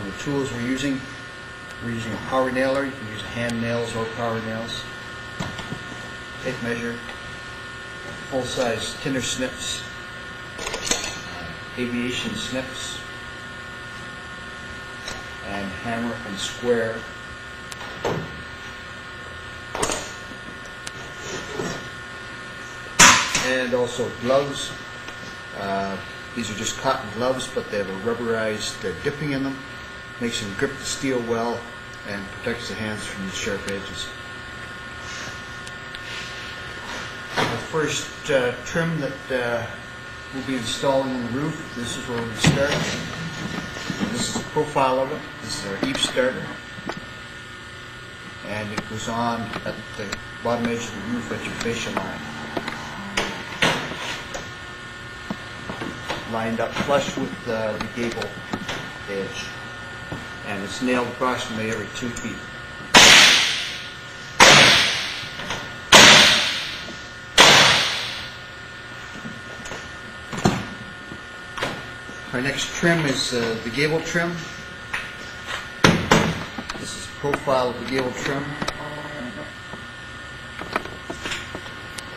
on the tools we're using. We're using a power nailer. You can use hand nails or power nails. Tape measure, full-size tinder snips, aviation snips, and hammer and square. And also gloves. These are just cotton gloves, but they have a rubberized dipping in them. Makes them grip the steel well and protects the hands from the sharp edges. The first trim that we'll be installing on the roof, this is where we start. And this is the profile of it. This is our eave starter. And it goes on at the bottom edge of the roof at your fascia line. Lined up flush with the gable edge. And it's nailed approximately every 2 feet. Our next trim is the gable trim. This is the profile of the gable trim.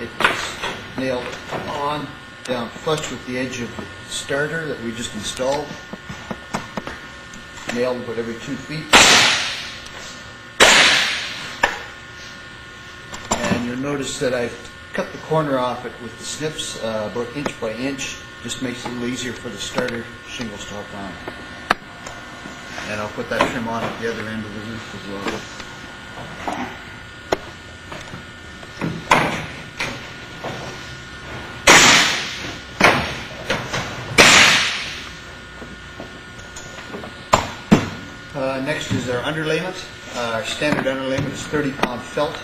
It's nailed on down flush with the edge of the starter that we just installed. Nailed about every 2 feet. And you'll notice that I've cut the corner off it with the snips about inch by inch. Just makes it a little easier for the starter shingles to hook on. And I'll put that trim on at the other end of the roof as well. Next is our underlayment. Our standard underlayment is 30-pound felt.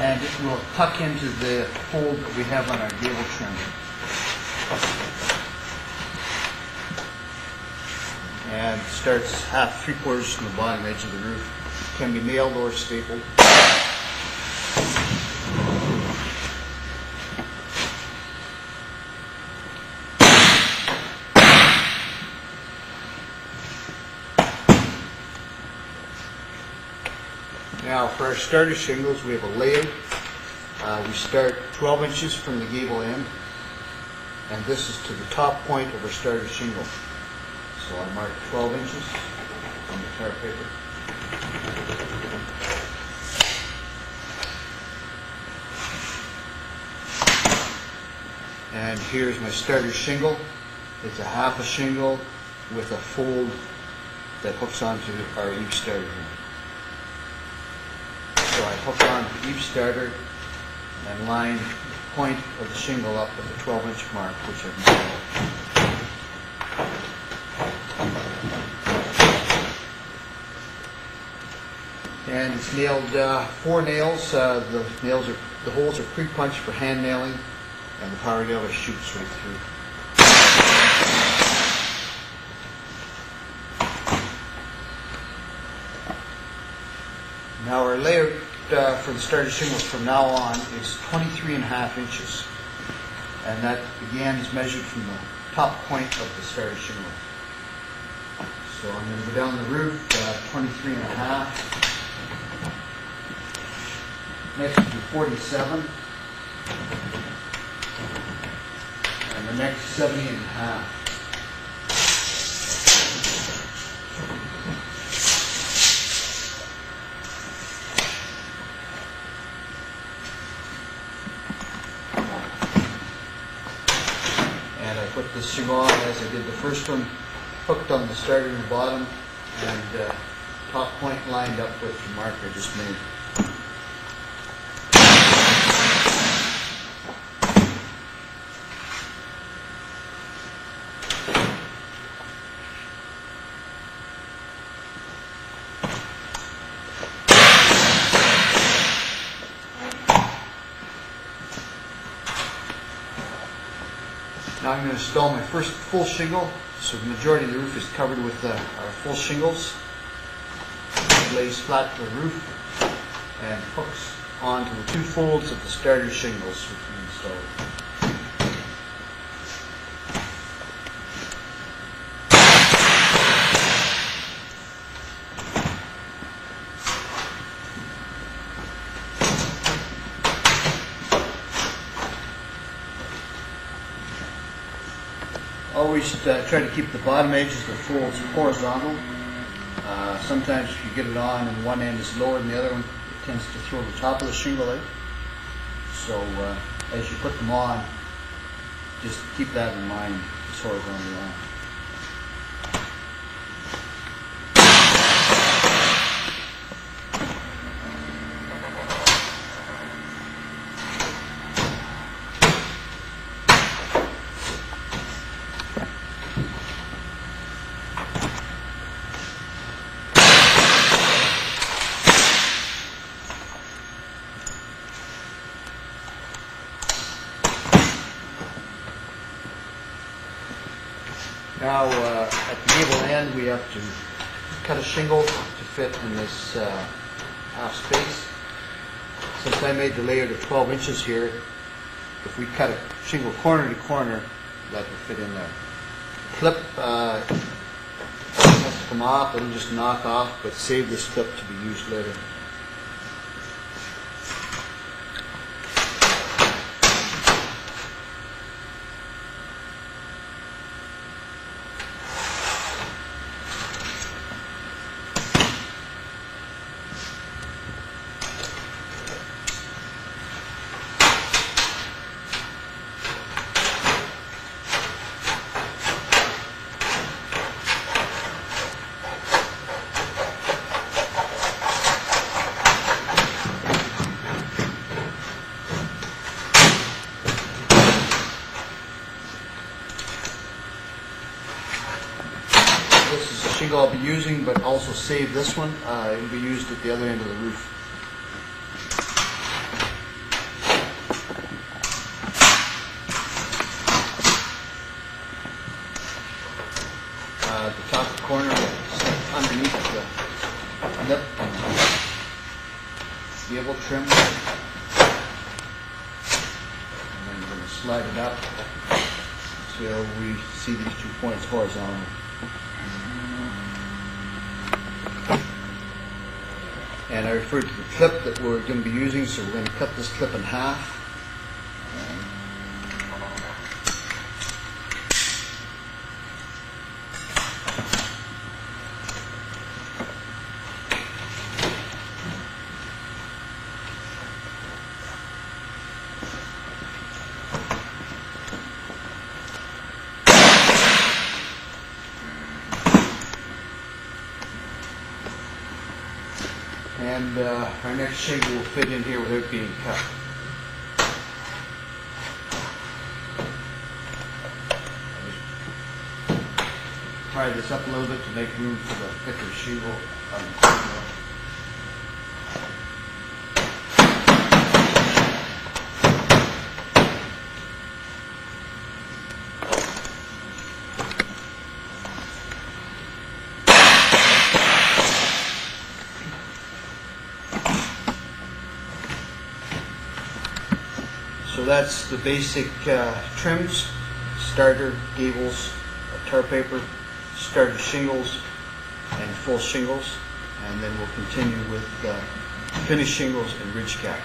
And it will tuck into the fold that we have on our gable trim. And starts half, 3/4 from the bottom edge of the roof. Can be nailed or stapled. Now for our starter shingles, we have a layout. We start 12 inches from the gable end, and this is to the top point of our starter shingle. So I mark 12 inches on the tar paper. And here's my starter shingle. It's a half a shingle with a fold that hooks onto our eave starter. So I hook on the eave starter and line the point of the shingle up at the 12-inch mark, which I've nailed. And it's nailed 4 nails. The holes are pre-punched for hand nailing, and the power nailer shoots right through. Now our layout for the starter shingles from now on is 23.5 inches, and that again is measured from the top point of the starter shingle. So I'm going to go down the roof 23.5. Next will be 47, and the next 70.5. And I put this shingle on as I did the first one, hooked on the starter in the bottom, and top point lined up with the mark I just made. Now I'm going to install my first full shingle. So the majority of the roof is covered with our full shingles. It lays flat to the roof and hooks onto the two folds of the starter shingles which we installed. Always try to keep the bottom edges of the folds horizontal. Sometimes if you get it on and one end is lower than the other one, it tends to throw the top of the shingle out. So as you put them on, just keep that in mind, it's horizontally on. Now, at the gable end, we have to cut a shingle to fit in this half space. Since I made the layout of 12 inches here, if we cut a shingle corner to corner, that will fit in there. Clip has to come off, it'll just knock off, but save this clip to be used later. This is the shingle I'll be using, but also save this one. It will be used at the other end of the roof. The top corner underneath the lip gable trim. And then we're going to slide it up until we see these 2 points horizontally. And I referred to the clip that we're going to be using, so we're going to cut this clip in half. And our next shingle will fit in here without being cut. Pry this up a little bit to make room for the thicker shingle. So that's the basic trims: starter, gables, tar paper, starter shingles, and full shingles. And then we'll continue with finished shingles and ridge cap.